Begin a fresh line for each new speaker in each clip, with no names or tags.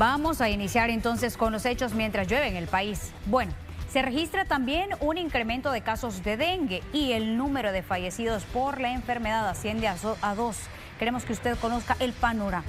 Vamos a iniciar entonces con los hechos mientras llueve en el país. Bueno, se registra también un incremento de casos de dengue y el número de fallecidos por la enfermedad asciende a 2. Queremos que usted conozca el panorama.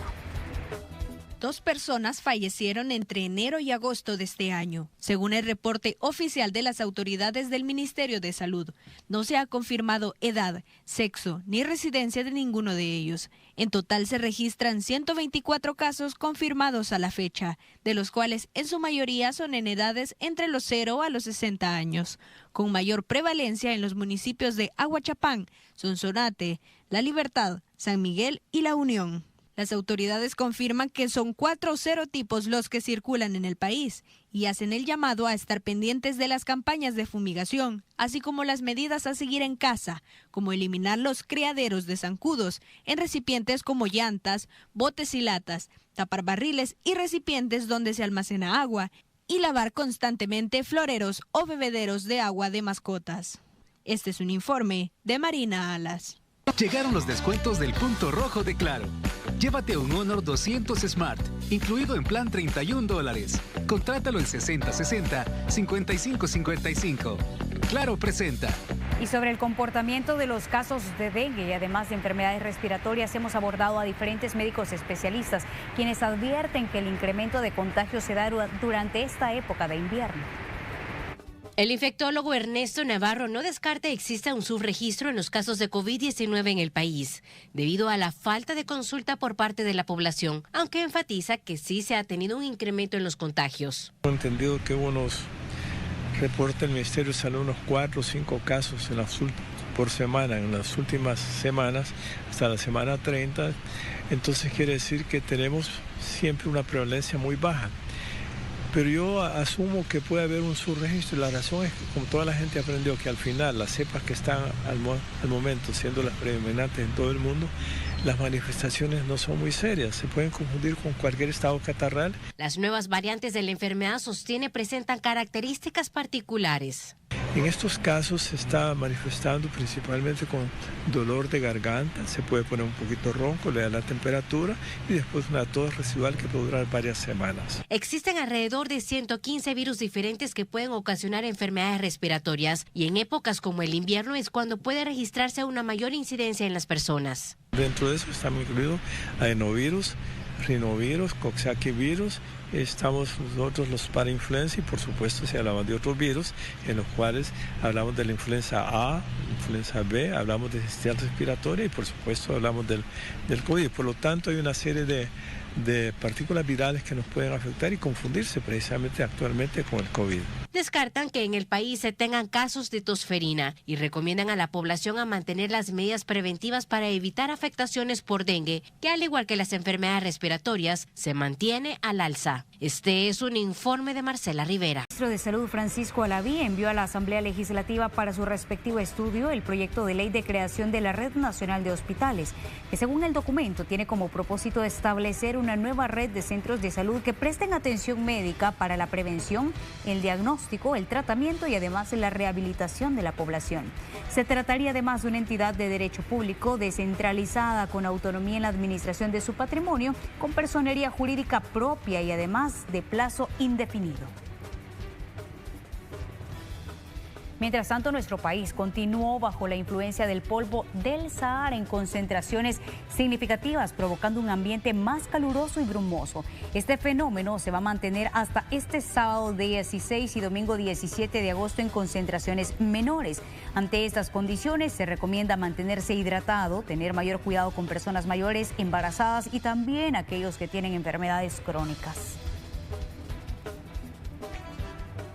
2 personas fallecieron entre enero y agosto de este año. Según el reporte oficial de las autoridades del Ministerio de Salud, no se ha confirmado edad, sexo ni residencia de ninguno de ellos. En total se registran 124 casos confirmados a la fecha, de los cuales en su mayoría son en edades entre los 0 a los 60 años, con mayor prevalencia en los municipios de Aguachapán, Sonsonate, La Libertad, San Miguel y La Unión. Las autoridades confirman que son 4 serotipos los que circulan en el país y hacen el llamado a estar pendientes de las campañas de fumigación, así como las medidas a seguir en casa, como eliminar los criaderos de zancudos en recipientes como llantas, botes y latas, tapar barriles y recipientes donde se almacena agua y lavar constantemente floreros o bebederos de agua de mascotas. Este es un informe de Marina Alas.
Llegaron los descuentos del Punto Rojo de Claro. Llévate un Honor 200 Smart, incluido en plan $31. Contrátalo en 6060 5555. Claro presenta.
Y sobre el comportamiento de los casos de dengue y además de enfermedades respiratorias, hemos abordado a diferentes médicos especialistas, quienes advierten que el incremento de contagios se da durante esta época de invierno.
El infectólogo Ernesto Navarro no descarta que exista un subregistro en los casos de COVID-19 en el país, debido a la falta de consulta por parte de la población, aunque enfatiza que sí se ha tenido un incremento en los contagios.
He entendido que reporta el Ministerio de Salud unos 4 o 5 casos por semana en las últimas semanas, hasta la semana 30, entonces quiere decir que tenemos siempre una prevalencia muy baja. Pero yo asumo que puede haber un subregistro y la razón es que, como toda la gente aprendió, que al final las cepas que están al momento siendo las predominantes en todo el mundo, las manifestaciones no son muy serias, se pueden confundir con cualquier estado catarral.
Las nuevas variantes de la enfermedad presentan características particulares.
En estos casos se está manifestando principalmente con dolor de garganta, se puede poner un poquito ronco, le da la temperatura y después una tos residual que puede durar varias semanas.
Existen alrededor de 115 virus diferentes que pueden ocasionar enfermedades respiratorias y en épocas como el invierno es cuando puede registrarse una mayor incidencia en las personas.
Dentro de eso están incluidos adenovirus, rinovirus, coxsackie-virus. Estamos nosotros los parainfluenza y por supuesto se hablaban de otros virus en los cuales hablamos de la influenza A, influenza B, hablamos de sincitial respiratoria y por supuesto hablamos del COVID. Por lo tanto hay una serie de partículas virales que nos pueden afectar y confundirse precisamente actualmente con el COVID.
Descartan que en el país se tengan casos de tosferina y recomiendan a la población a mantener las medidas preventivas para evitar afectaciones por dengue, que al igual que las enfermedades respiratorias, se mantiene al alza. Este es un informe de Marcela Rivera.
El ministro de Salud, Francisco Alaví, envió a la Asamblea Legislativa para su respectivo estudio el proyecto de ley de creación de la Red Nacional de Hospitales, que según el documento tiene como propósito establecer una nueva red de centros de salud que presten atención médica para la prevención, el diagnóstico, el tratamiento y además la rehabilitación de la población. Se trataría además de una entidad de derecho público descentralizada con autonomía en la administración de su patrimonio, con personería jurídica propia y además de plazo indefinido. Mientras tanto, nuestro país continuó bajo la influencia del polvo del Sahara en concentraciones significativas, provocando un ambiente más caluroso y brumoso. Este fenómeno se va a mantener hasta este sábado 16 y domingo 17 de agosto en concentraciones menores. Ante estas condiciones, se recomienda mantenerse hidratado, tener mayor cuidado con personas mayores, embarazadas y también aquellos que tienen enfermedades crónicas.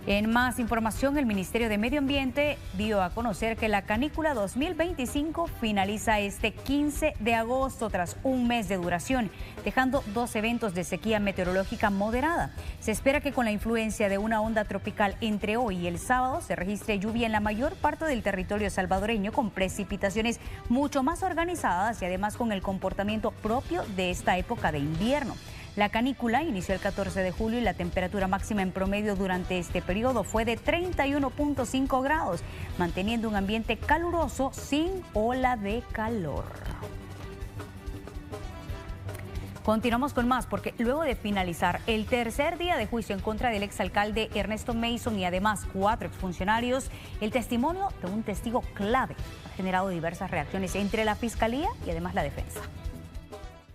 En más información, el Ministerio de Medio Ambiente dio a conocer que la canícula 2025 finaliza este 15 de agosto tras un mes de duración, dejando 2 eventos de sequía meteorológica moderada. Se espera que con la influencia de una onda tropical entre hoy y el sábado se registre lluvia en la mayor parte del territorio salvadoreño con precipitaciones mucho más organizadas y además con el comportamiento propio de esta época de invierno. La canícula inició el 14 de julio y la temperatura máxima en promedio durante este periodo fue de 31.5 grados, manteniendo un ambiente caluroso sin ola de calor. Continuamos con más porque luego de finalizar el tercer día de juicio en contra del exalcalde Ernesto Mason y además 4 exfuncionarios, el testimonio de un testigo clave ha generado diversas reacciones entre la fiscalía y además la defensa.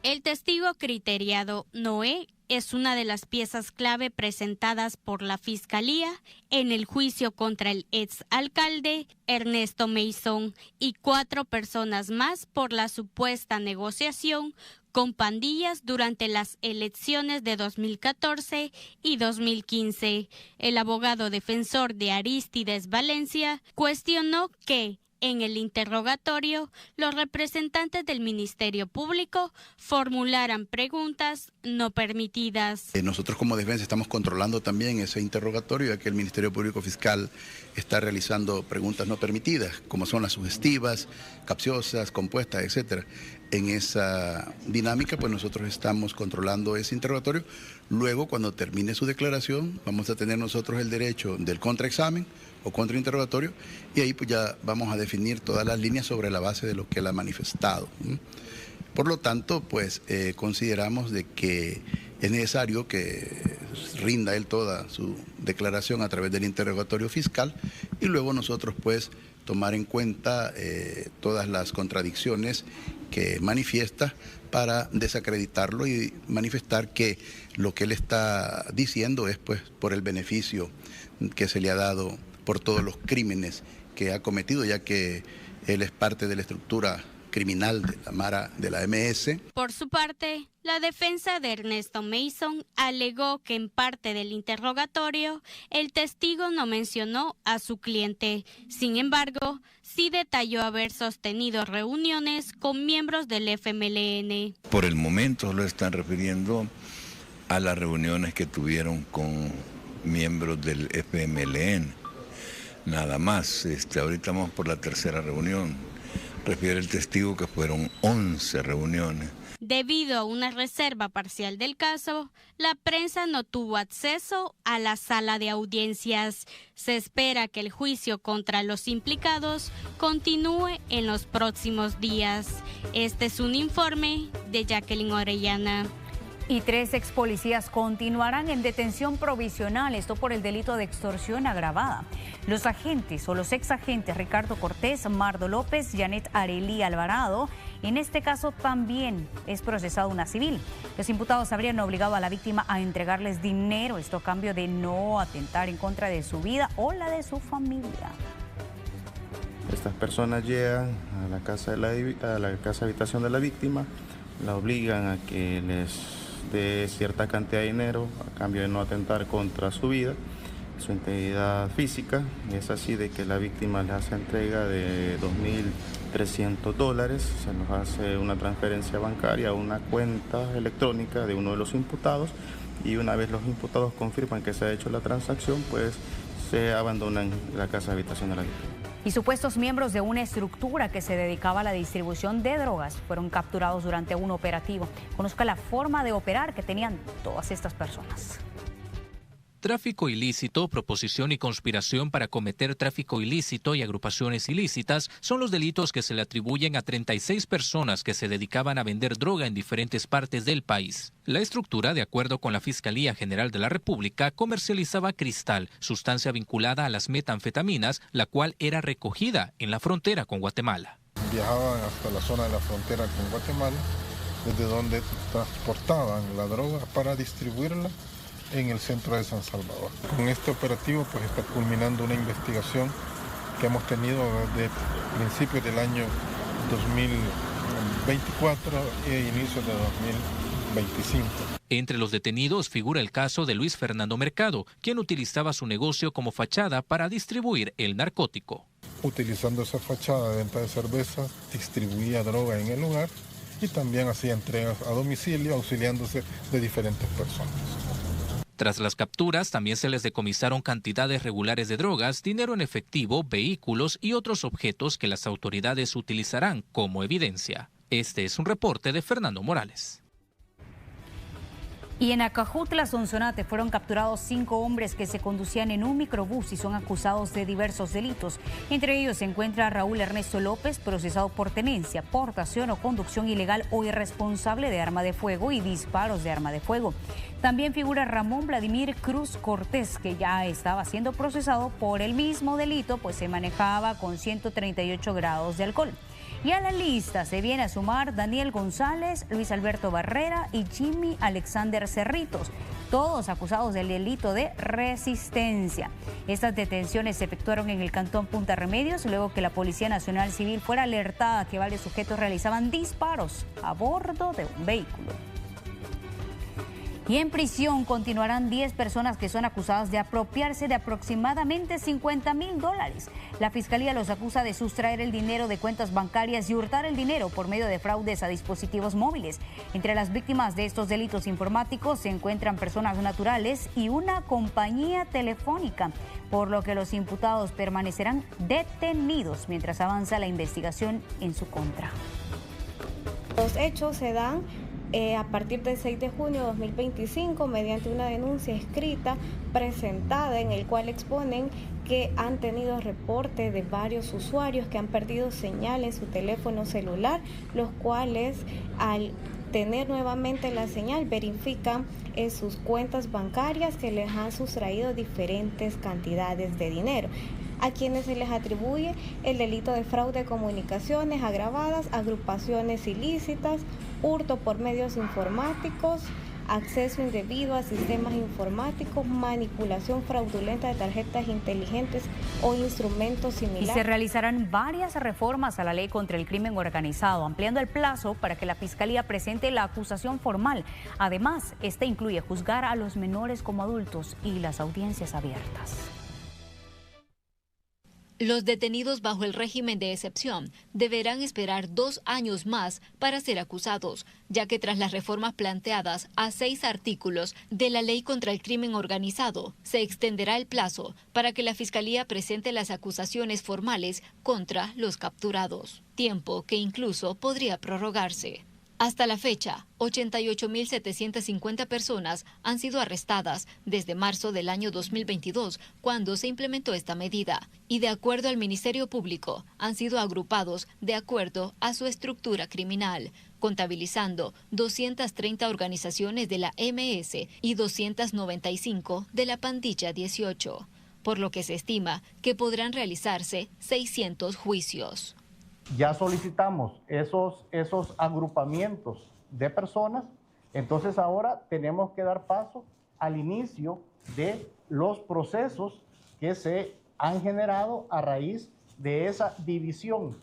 El testigo criteriado Noé es una de las piezas clave presentadas por la Fiscalía en el juicio contra el exalcalde Ernesto Mason y 4 personas más por la supuesta negociación con pandillas durante las elecciones de 2014 y 2015. El abogado defensor de Arístides Valencia cuestionó que en el interrogatorio, los representantes del Ministerio Público formularan preguntas no permitidas.
Nosotros como defensa estamos controlando también ese interrogatorio, ya que el Ministerio Público Fiscal está realizando preguntas no permitidas, como son las sugestivas, capciosas, compuestas, etcétera. En esa dinámica, pues nosotros estamos controlando ese interrogatorio. Luego, cuando termine su declaración, vamos a tener nosotros el derecho del contraexamen o contrainterrogatorio, y ahí pues ya vamos a definir todas las líneas sobre la base de lo que él ha manifestado. Por lo tanto, pues consideramos de que es necesario que rinda él toda su declaración a través del interrogatorio fiscal y luego nosotros pues tomar en cuenta todas las contradicciones que manifiesta para desacreditarlo y manifestar que lo que él está diciendo es pues por el beneficio que se le ha dado por todos los crímenes que ha cometido, ya que él es parte de la estructura criminal de la Mara de la MS.
Por su parte, la defensa de Ernesto Mason alegó que en parte del interrogatorio el testigo no mencionó a su cliente. Sin embargo, sí detalló haber sostenido reuniones con miembros del FMLN.
Por el momento lo están refiriendo a las reuniones que tuvieron con miembros del FMLN. Nada más, ahorita vamos por la tercera reunión. Refiere el testigo que fueron 11 reuniones.
Debido a una reserva parcial del caso, la prensa no tuvo acceso a la sala de audiencias. Se espera que el juicio contra los implicados continúe en los próximos días. Este es un informe de Jacqueline Orellana.
Y 3 ex policías continuarán en detención provisional, esto por el delito de extorsión agravada. Los agentes o los ex agentes Ricardo Cortés, Mardo López, Janet Arely Alvarado, en este caso también es procesado una civil. Los imputados habrían obligado a la víctima a entregarles dinero, esto a cambio de no atentar en contra de su vida o la de su familia.
Estas personas llegan a la casa habitación de la víctima, la obligan a que les de cierta cantidad de dinero a cambio de no atentar contra su vida, su integridad física. Es así de que la víctima le hace entrega de $2.300, se nos hace una transferencia bancaria a una cuenta electrónica de uno de los imputados y una vez los imputados confirman que se ha hecho la transacción, pues se abandonan la casa de habitación de la víctima.
Y supuestos miembros de una estructura que se dedicaba a la distribución de drogas fueron capturados durante un operativo. Conozca la forma de operar que tenían todas estas personas.
Tráfico ilícito, proposición y conspiración para cometer tráfico ilícito y agrupaciones ilícitas son los delitos que se le atribuyen a 36 personas que se dedicaban a vender droga en diferentes partes del país. La estructura, de acuerdo con la Fiscalía General de la República, comercializaba cristal, sustancia vinculada a las metanfetaminas, la cual era recogida en la frontera con Guatemala.
Viajaban hasta la zona de la frontera con Guatemala, desde donde transportaban la droga para distribuirla en el centro de San Salvador. Con este operativo pues está culminando una investigación que hemos tenido desde principios del año 2024 e inicios de 2025.
Entre los detenidos figura el caso de Luis Fernando Mercado, quien utilizaba su negocio como fachada para distribuir el narcótico.
Utilizando esa fachada de venta de cerveza, distribuía droga en el lugar y también hacía entregas a domicilio, auxiliándose de diferentes personas.
Tras las capturas, también se les decomisaron cantidades regulares de drogas, dinero en efectivo, vehículos y otros objetos que las autoridades utilizarán como evidencia. Este es un reporte de Fernando Morales.
Y en Acajutla, Sonsonate, fueron capturados 5 hombres que se conducían en un microbús y son acusados de diversos delitos. Entre ellos se encuentra Raúl Ernesto López, procesado por tenencia, portación o conducción ilegal o irresponsable de arma de fuego y disparos de arma de fuego. También figura Ramón Vladimir Cruz Cortés, que ya estaba siendo procesado por el mismo delito, pues se manejaba con 138 grados de alcohol. Y a la lista se viene a sumar Daniel González, Luis Alberto Barrera y Jimmy Alexander Cerritos, todos acusados del delito de resistencia. Estas detenciones se efectuaron en el cantón Punta Remedios, luego que la Policía Nacional Civil fuera alertada que varios sujetos realizaban disparos a bordo de un vehículo. Y en prisión continuarán 10 personas que son acusadas de apropiarse de aproximadamente $50,000. La Fiscalía los acusa de sustraer el dinero de cuentas bancarias y hurtar el dinero por medio de fraudes a dispositivos móviles. Entre las víctimas de estos delitos informáticos se encuentran personas naturales y una compañía telefónica, por lo que los imputados permanecerán detenidos mientras avanza la investigación en su contra.
Los hechos se dan a partir del 6 de junio de 2025 mediante una denuncia escrita presentada en el cual exponen que han tenido reporte de varios usuarios que han perdido señal en su teléfono celular, los cuales al tener nuevamente la señal verifican en sus cuentas bancarias que les han sustraído diferentes cantidades de dinero, a quienes se les atribuye el delito de fraude de comunicaciones agravadas, agrupaciones ilícitas, hurto por medios informáticos, acceso indebido a sistemas informáticos, manipulación fraudulenta de tarjetas inteligentes o instrumentos similares.
Y se realizarán varias reformas a la ley contra el crimen organizado, ampliando el plazo para que la Fiscalía presente la acusación formal. Además, este incluye juzgar a los menores como adultos y las audiencias abiertas.
Los detenidos bajo el régimen de excepción deberán esperar 2 años más para ser acusados, ya que tras las reformas planteadas a 6 artículos de la Ley contra el Crimen Organizado, se extenderá el plazo para que la Fiscalía presente las acusaciones formales contra los capturados, tiempo que incluso podría prorrogarse. Hasta la fecha, 88.750 personas han sido arrestadas desde marzo del año 2022, cuando se implementó esta medida, y de acuerdo al Ministerio Público, han sido agrupados de acuerdo a su estructura criminal, contabilizando 230 organizaciones de la MS y 295 de la Pandilla 18, por lo que se estima que podrán realizarse 600 juicios.
Ya solicitamos esos agrupamientos de personas, entonces ahora tenemos que dar paso al inicio de los procesos que se han generado a raíz de esa división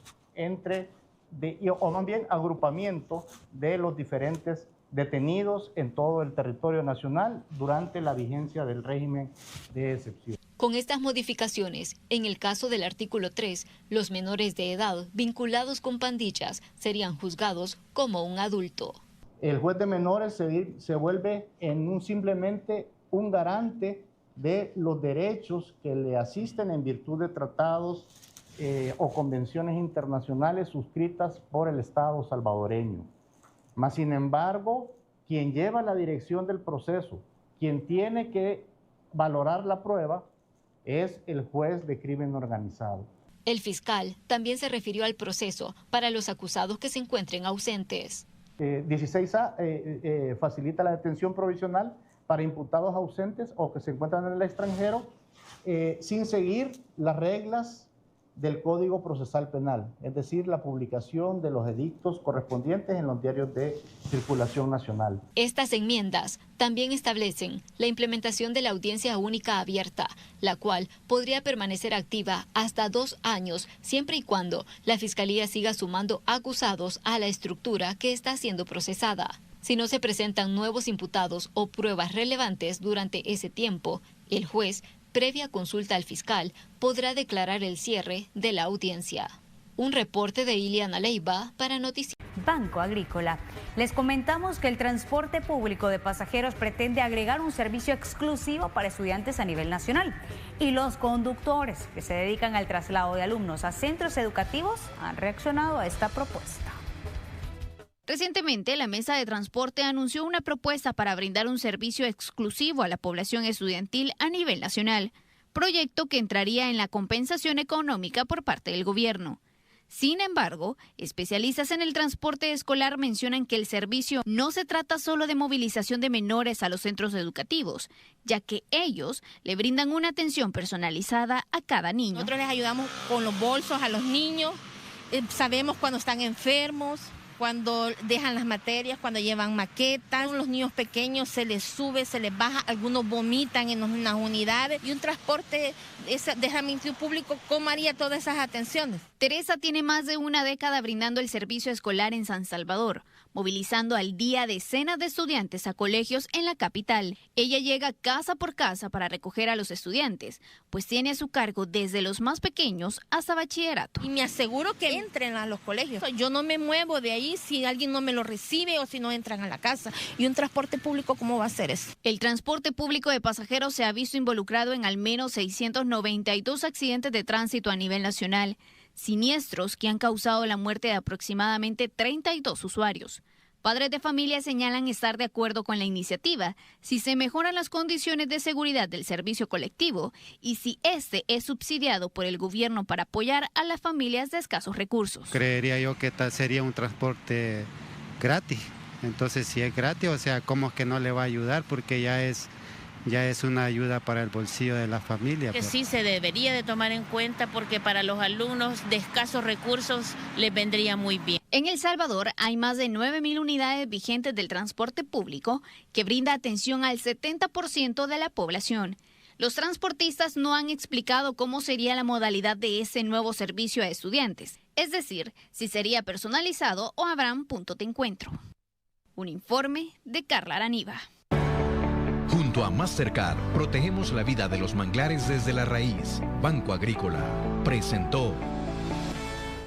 o más bien agrupamiento de los diferentes detenidos en todo el territorio nacional durante la vigencia del régimen de excepción.
Con estas modificaciones, en el caso del artículo 3, los menores de edad vinculados con pandillas serían juzgados como un adulto.
El juez de menores se vuelve simplemente un garante de los derechos que le asisten en virtud de tratados o convenciones internacionales suscritas por el Estado salvadoreño. Mas, sin embargo, quien lleva la dirección del proceso, quien tiene que valorar la prueba, es el juez de crimen organizado.
El fiscal también se refirió al proceso para los acusados que se encuentren ausentes.
16A facilita la detención provisional para imputados ausentes o que se encuentran en el extranjero sin seguir las reglas del Código Procesal Penal, es decir, la publicación de los edictos correspondientes en los diarios de circulación nacional.
Estas enmiendas también establecen la implementación de la audiencia única abierta, la cual podría permanecer activa hasta 2 años, siempre y cuando la Fiscalía siga sumando acusados a la estructura que está siendo procesada. Si no se presentan nuevos imputados o pruebas relevantes durante ese tiempo, el juez, previa consulta al fiscal, podrá declarar el cierre de la audiencia. Un reporte de Iliana Leiva para Noticias.
Banco Agrícola. Les comentamos que el transporte público de pasajeros pretende agregar un servicio exclusivo para estudiantes a nivel nacional. Y los conductores que se dedican al traslado de alumnos a centros educativos han reaccionado a esta propuesta.
Recientemente, la Mesa de Transporte anunció una propuesta para brindar un servicio exclusivo a la población estudiantil a nivel nacional, proyecto que entraría en la compensación económica por parte del gobierno. Sin embargo, especialistas en el transporte escolar mencionan que el servicio no se trata solo de movilización de menores a los centros educativos, ya que ellos le brindan una atención personalizada a cada niño.
Nosotros les ayudamos con los bolsos a los niños, sabemos cuando están enfermos, cuando dejan las materias, cuando llevan maquetas. Los niños pequeños se les sube, se les baja, algunos vomitan en unas unidades. Y un transporte de servicio público, ¿cómo haría todas esas atenciones?
Teresa tiene más de una década brindando el servicio escolar en San Salvador, movilizando al día decenas de estudiantes a colegios en la capital. Ella llega casa por casa para recoger a los estudiantes, pues tiene a su cargo desde los más pequeños hasta bachillerato.
Y me aseguro que entren a los colegios. Yo no me muevo de ahí si alguien no me lo recibe o si no entran a la casa. ¿Y un transporte público cómo va a ser eso?
El transporte público de pasajeros se ha visto involucrado en al menos 692 accidentes de tránsito a nivel nacional, siniestros que han causado la muerte de aproximadamente 32 usuarios. Padres de familia señalan estar de acuerdo con la iniciativa si se mejoran las condiciones de seguridad del servicio colectivo y si este es subsidiado por el gobierno para apoyar a las familias de escasos recursos.
Creería yo que sería un transporte gratis. Entonces, si es gratis, o sea, ¿cómo es que no le va a ayudar? Porque ya es una ayuda para el bolsillo de la familia.
Que sí se debería de tomar en cuenta porque para los alumnos de escasos recursos les vendría muy bien.
En El Salvador hay más de 9.000 unidades vigentes del transporte público que brinda atención al 70% de la población. Los transportistas no han explicado cómo sería la modalidad de ese nuevo servicio a estudiantes, es decir, si sería personalizado o habrán puntos de encuentro. Un informe de Carla Araniva.
Junto a Mastercard, protegemos la vida de los manglares desde la raíz. Banco Agrícola presentó.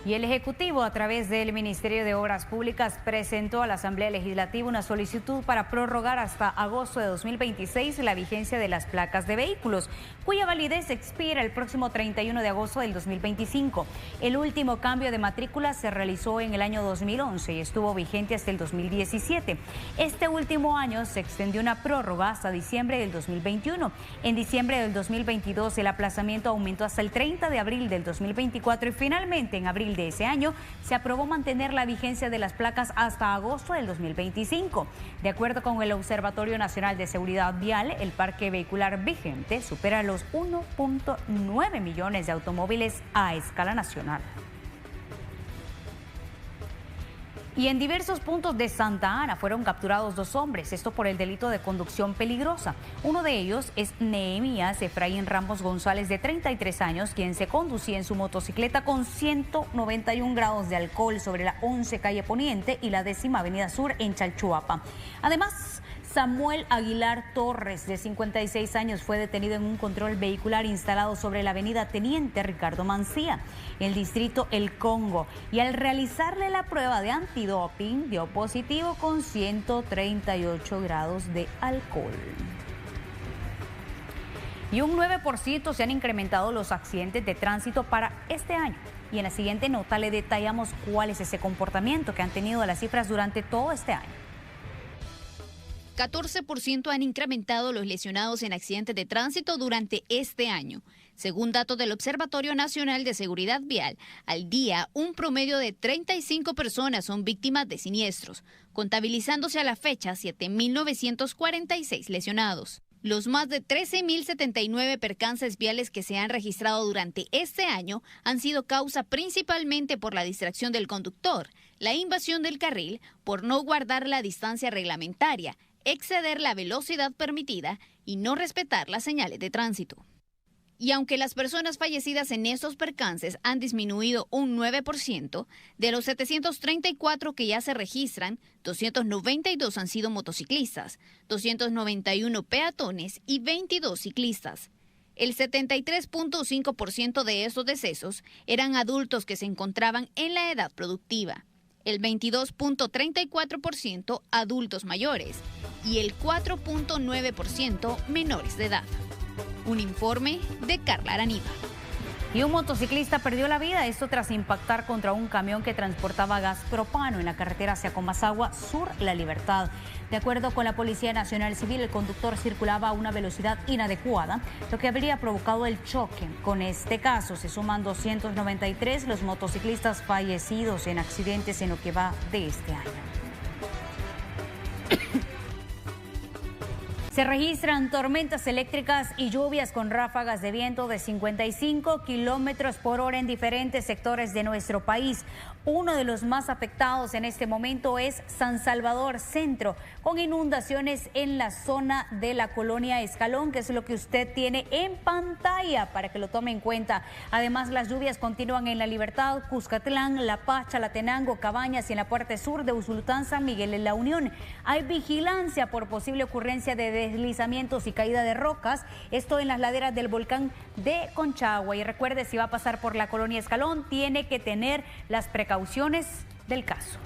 Y el Ejecutivo, a través del Ministerio de Obras Públicas, presentó a la Asamblea Legislativa una solicitud para prorrogar hasta agosto de 2026 la vigencia de las placas de vehículos, cuya validez expira el próximo 31 de agosto del 2025. El último cambio de matrícula se realizó en el año 2011 y estuvo vigente hasta el 2017. Este último año se extendió una prórroga hasta diciembre del 2021. En diciembre del 2022 el aplazamiento aumentó hasta el 30 de abril del 2024 y finalmente en abril de ese año se aprobó mantener la vigencia de las placas hasta agosto del 2025. De acuerdo con el Observatorio Nacional de Seguridad Vial, el parque vehicular vigente supera los 1.9 millones de automóviles a escala nacional. Y en diversos puntos de Santa Ana fueron capturados 2 hombres, esto por el delito de conducción peligrosa. Uno de ellos es Nehemías Efraín Ramos González, de 33 años, quien se conducía en su motocicleta con 191 grados de alcohol sobre la 11 calle Poniente y la 10ª Avenida Sur en Chalchuapa. Además, Samuel Aguilar Torres, de 56 años, fue detenido en un control vehicular instalado sobre la avenida Teniente Ricardo Mancía, en el distrito El Congo, y al realizarle la prueba de antidoping dio positivo con 138 grados de alcohol. Y un 9% se han incrementado los accidentes de tránsito para este año. Y en la siguiente nota le detallamos cuál es ese comportamiento que han tenido las cifras durante todo este año.
14% han incrementado los lesionados en accidentes de tránsito durante este año. Según datos del Observatorio Nacional de Seguridad Vial, al día un promedio de 35 personas son víctimas de siniestros, contabilizándose a la fecha 7.946 lesionados. Los más de 13.079 percances viales que se han registrado durante este año han sido causa principalmente por la distracción del conductor, la invasión del carril, por no guardar la distancia reglamentaria, exceder la velocidad permitida y no respetar las señales de tránsito. Y aunque las personas fallecidas en estos percances han disminuido un 9%, de los 734 que ya se registran, 292 han sido motociclistas, 291 peatones y 22 ciclistas. El 73.5% de estos decesos eran adultos que se encontraban en la edad productiva, el 22.34% adultos mayores y el 4.9% menores de edad. Un informe de Carla Araniva.
Y un motociclista perdió la vida, esto tras impactar contra un camión que transportaba gas propano en la carretera hacia Comasagua Sur La Libertad. De acuerdo con la Policía Nacional Civil, el conductor circulaba a una velocidad inadecuada, lo que habría provocado el choque. Con este caso se suman 293 los motociclistas fallecidos en accidentes en lo que va de este año. Se registran tormentas eléctricas y lluvias con ráfagas de viento de 55 kilómetros por hora en diferentes sectores de nuestro país. Uno de los más afectados en este momento es San Salvador Centro, con inundaciones en la zona de la colonia Escalón, que es lo que usted tiene en pantalla para que lo tome en cuenta. Además, las lluvias continúan en La Libertad, Cuscatlán, La Paz, Chalatenango, Cabañas y en la parte sur de Usulután, San Miguel en La Unión. Hay vigilancia por posible ocurrencia de deslizamientos y caída de rocas, esto en las laderas del volcán de Conchagua. Y recuerde, si va a pasar por la colonia Escalón, tiene que tener las precauciones del caso.